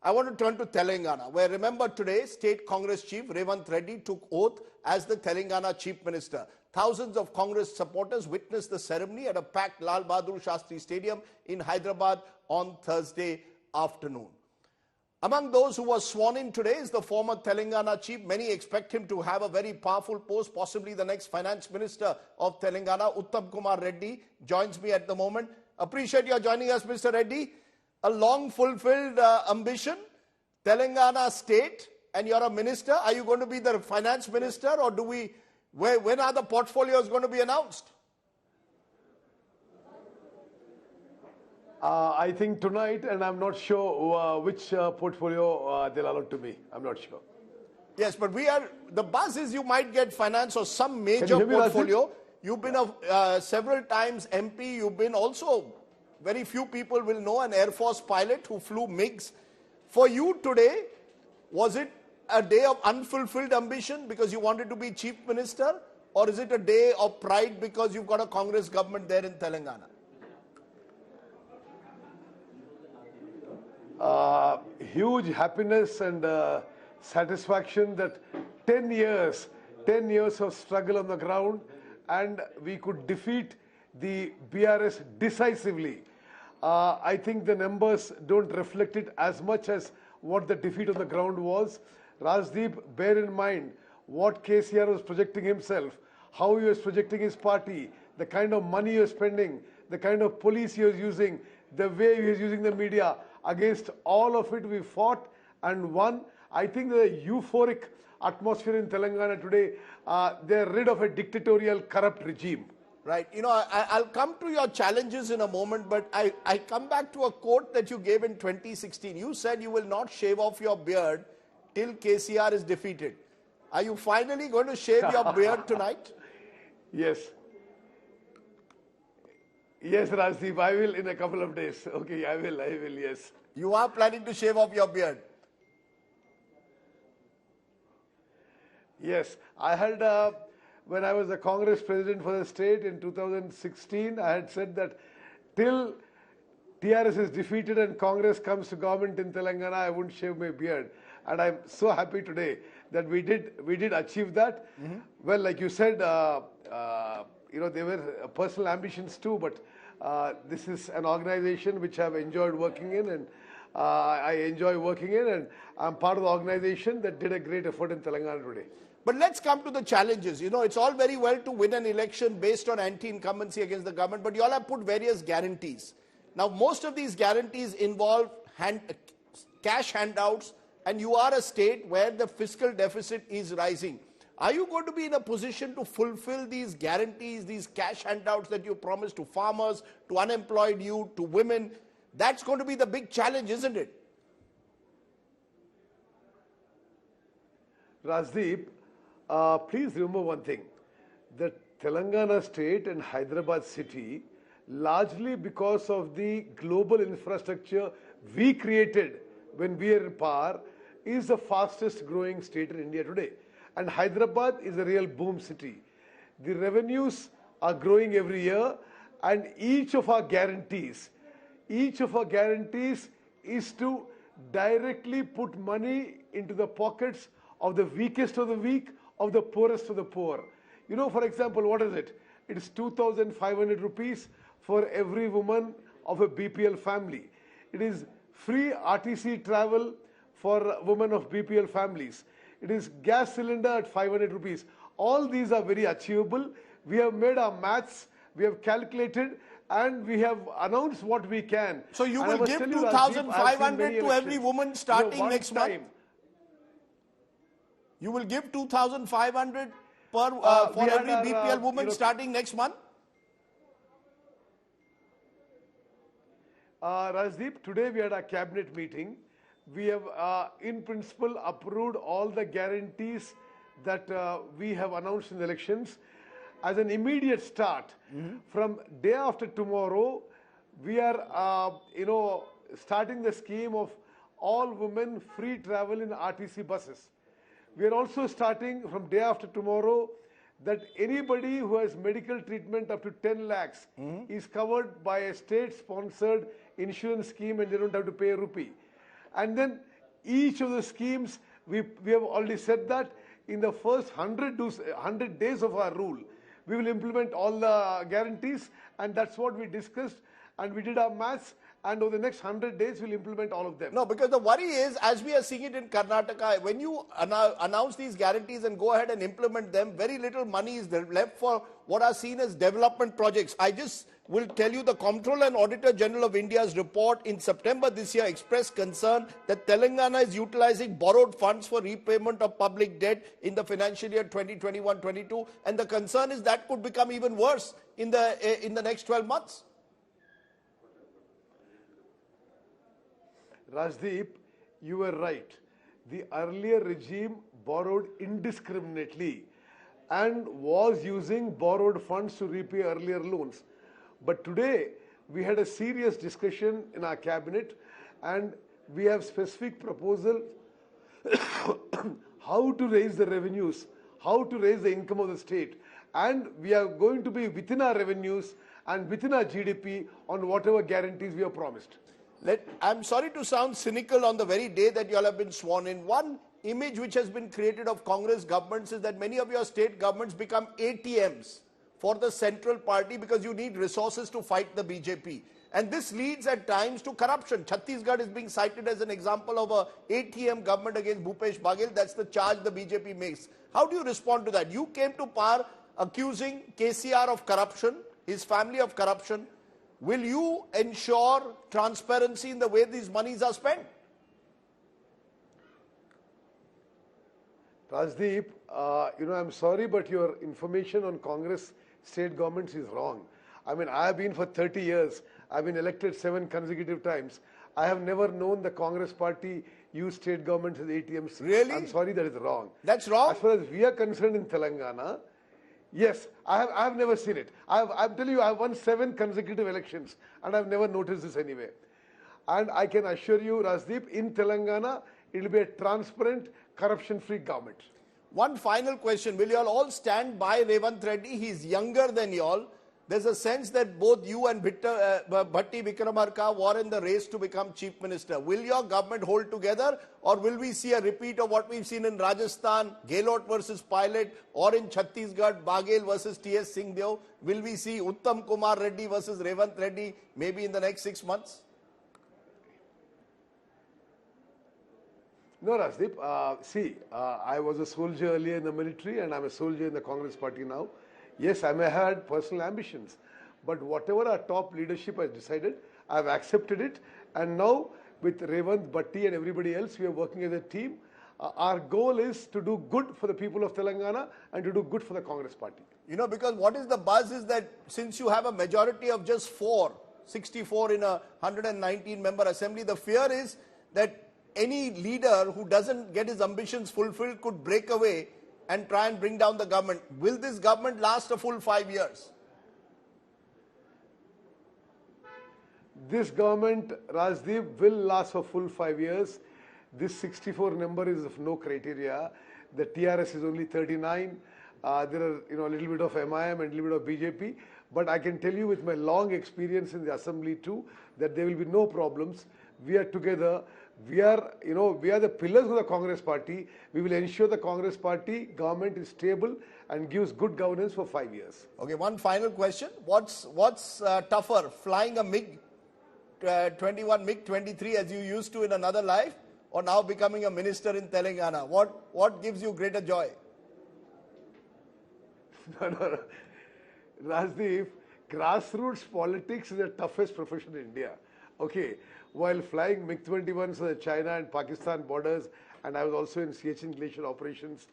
I want to turn to Telangana, where remember today, State Congress Chief Revanth Reddy took oath as the Telangana Chief Minister. Thousands of Congress supporters witnessed the ceremony at a packed Lal Bahadur Shastri Stadium in Hyderabad on Thursday afternoon. Among those who were sworn in today is the former Telangana Chief. Many expect him to have a very powerful post, possibly the next Finance Minister of Telangana. Uttam Kumar Reddy joins me at the moment. Appreciate your joining us, Mr. Reddy. A long fulfilled ambition, Telangana state, and you're a minister. Are you going to be the finance minister, or when are the portfolios going to be announced? I think tonight, and I'm not sure which portfolio they'll allow to me. I'm not sure. Yes, but the buzz is you might get finance or some major portfolio. You've been several times MP. You've been also, very few people will know, an Air Force pilot who flew MiGs. For you today, was it a day of unfulfilled ambition because you wanted to be Chief Minister? Or is it a day of pride because you've got a Congress government there in Telangana? Huge happiness and satisfaction that 10 years of struggle on the ground, and we could defeat the BRS decisively. I think the numbers don't reflect it as much as what the defeat on the ground was. Rajdeep, bear in mind what KCR was projecting himself, how he was projecting his party, the kind of money he was spending, the kind of police he was using, the way he was using the media. Against all of it, we fought and won. I think the euphoric atmosphere in Telangana today, they're rid of a dictatorial, corrupt regime. Right. You know, I'll come to your challenges in a moment, but I come back to a quote that you gave in 2016. You said you will not shave off your beard till KCR is defeated. Are you finally going to shave your beard tonight? Yes. Yes, Rajdeep, I will in a couple of days. Okay, I will, yes. You are planning to shave off your beard? Yes. I had, when I was the Congress president for the state in 2016, I had said that till TRS is defeated and Congress comes to government in Telangana, I wouldn't shave my beard. And I'm so happy today that we did achieve that. Mm-hmm. Well, like you said, you know, there were personal ambitions too, but this is an organization which I've enjoyed working in, and I enjoy working in, and I'm part of the organization that did a great effort in Telangana today. But let's come to the challenges. You know, it's all very well to win an election based on anti-incumbency against the government, but you all have put various guarantees. Now, most of these guarantees involve cash handouts, and you are a state where the fiscal deficit is rising. Are you going to be in a position to fulfill these guarantees, these cash handouts that you promised to farmers, to unemployed youth, to women? That's going to be the big challenge, isn't it? Rajdeep, please remember one thing. The Telangana state and Hyderabad city, largely because of the global infrastructure we created when we were in power, is the fastest growing state in India today. And Hyderabad is a real boom city. The revenues are growing every year, and each of our guarantees is to directly put money into the pockets of the weakest of the weak, of the poorest of the poor. You know, for example, what is it? It is 2,500 rupees for every woman of a BPL family. It is free RTC travel for women of BPL families. It is gas cylinder at 500 rupees. All these are very achievable. We have made our maths, we have calculated, and we have announced what we can. So you will give 2,500 to every woman starting next month? You will give 2,500 for every BPL woman starting next month? Rajdeep, today we had a cabinet meeting. We have, in principle, approved all the guarantees that we have announced in the elections. As an immediate start, from day after tomorrow, we are, starting the scheme of all women free travel in RTC buses. We are also starting from day after tomorrow that anybody who has medical treatment up to 10 lakhs is covered by a state-sponsored insurance scheme, and they don't have to pay a rupee. And then Each of the schemes, we have already said that in the first 100 days of our rule, we will implement all the guarantees, and that's what we discussed, and we did our maths, and over the next 100 days, we'll implement all of them. No, because the worry is, as we are seeing it in Karnataka, when you announce these guarantees and go ahead and implement them, very little money is left for what are seen as development projects. I just will tell you the Comptroller and Auditor General of India's report in September this year expressed concern that Telangana is utilizing borrowed funds for repayment of public debt in the financial year 2021-22, and the concern is that could become even worse in the next 12 months. Rajdeep, you were right. The earlier regime borrowed indiscriminately and was using borrowed funds to repay earlier loans. But today, we had a serious discussion in our cabinet, and we have specific proposals how to raise the revenues, how to raise the income of the state. And we are going to be within our revenues and within our GDP on whatever guarantees we have promised. I'm sorry to sound cynical on the very day that you all have been sworn in. One image which has been created of Congress governments is that many of your state governments become ATMs for the central party because you need resources to fight the BJP. And this leads at times to corruption. Chhattisgarh is being cited as an example of a ATM government against Bhupesh Baghel. That's the charge the BJP makes. How do you respond to that? You came to power accusing KCR of corruption, his family of corruption. Will you ensure transparency in the way these monies are spent? Rajdeep, I'm sorry, but your information on Congress state governments is wrong. I mean, I have been for 30 years. I've been elected 7 consecutive times. I have never known the Congress party use state governments as ATMs. Really? I'm sorry, that is wrong. That's wrong? As far as we are concerned in Telangana, yes, I have never seen it. I'm telling you, I have won 7 consecutive elections, and I've never noticed this anyway. And I can assure you, Rajdeep, in Telangana, it will be a transparent, corruption-free government. One final question. Will you all stand by Revanth Reddy? He's younger than you all. There's a sense that both you and Bhatti Vikramarka were in the race to become chief minister. Will your government hold together, or will we see a repeat of what we've seen in Rajasthan, Gehlot versus Pilot, or in Chhattisgarh, Baghel versus T.S. Singhdeo? Will we see Uttam Kumar Reddy versus Revanth Reddy maybe in the next 6 months? No, Rajdeep. I was a soldier earlier in the military, and I'm a soldier in the Congress party now. Yes, I may have had personal ambitions, but whatever our top leadership has decided, I've accepted it. And now, with Revanth, Bhatti, and everybody else, we are working as a team. Our goal is to do good for the people of Telangana and to do good for the Congress party. You know, because what is the buzz is that since you have a majority of just 64 in a 119-member assembly, the fear is that any leader who doesn't get his ambitions fulfilled could break away and try and bring down the government. Will this government last a full 5 years? This government, Rajdeep, will last for full 5 years. This 64 number is of no criteria. The TRS is only 39. There are a little bit of MIM and a little bit of BJP. But I can tell you with my long experience in the assembly too, that there will be no problems. We are together. We are the pillars of the Congress party. We will ensure the Congress party government is stable and gives good governance for 5 years. Okay, one final question. What's tougher, flying a MiG-21, MiG-23 as you used to in another life, or now becoming a minister in Telangana? What gives you greater joy? No. Rajdeep, grassroots politics is the toughest profession in India. Okay. While flying MiG-21s to the China and Pakistan borders, and I was also in Siachen Glacier operations,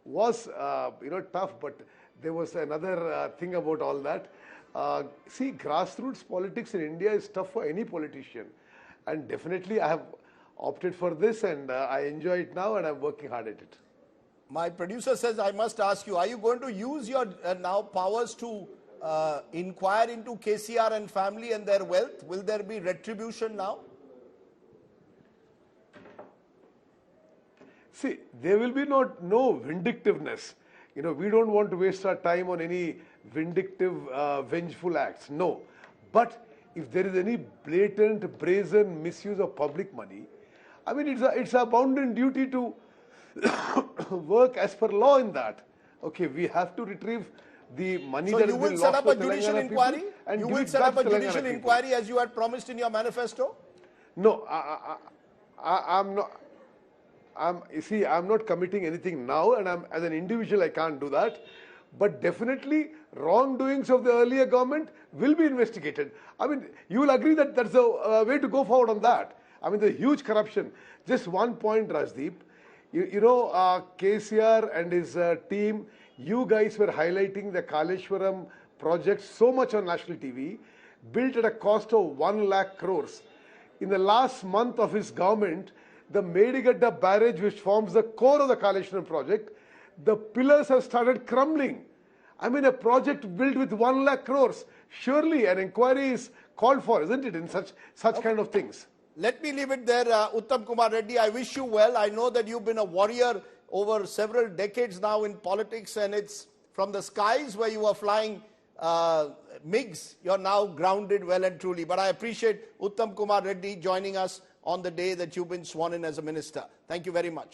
was tough, but there was another thing about all that. Grassroots politics in India is tough for any politician, and definitely I have opted for this, and I enjoy it now, and I'm working hard at it. My producer says I must ask you, are you going to use your now powers to inquire into KCR and family and their wealth? Will there be retribution now? See, there will be no vindictiveness. We don't want to waste our time on any vindictive, vengeful acts. No. But if there is any blatant, brazen misuse of public money, I mean, it's a bounden duty to work as per law in that. Okay, we have to retrieve the money So that you has will been set lost up to a judicial Telangana people inquiry? and You give will it set back up a to Telangana judicial people. inquiry as you had promised in your manifesto? No, I'm not. You see, I'm not committing anything now, and as an individual, I can't do that. But definitely, wrongdoings of the earlier government will be investigated. I mean, you will agree that that's a way to go forward on that. I mean, the huge corruption. Just one point, Rajdeep. You know, KCR and his team, you guys were highlighting the Kaleshwaram project so much on national TV, built at a cost of 1 lakh crores. In the last month of his government, the Medigadda barrage, which forms the core of the Kaleshwaram project, the pillars have started crumbling. I mean, a project built with 1 lakh crores. Surely an inquiry is called for, isn't it, in such kind of things? Let me leave it there, Uttam Kumar Reddy. I wish you well. I know that you've been a warrior over several decades now in politics, and it's from the skies where you were flying MiGs. You're now grounded well and truly. But I appreciate Uttam Kumar Reddy joining us on the day that you've been sworn in as a minister. Thank you very much.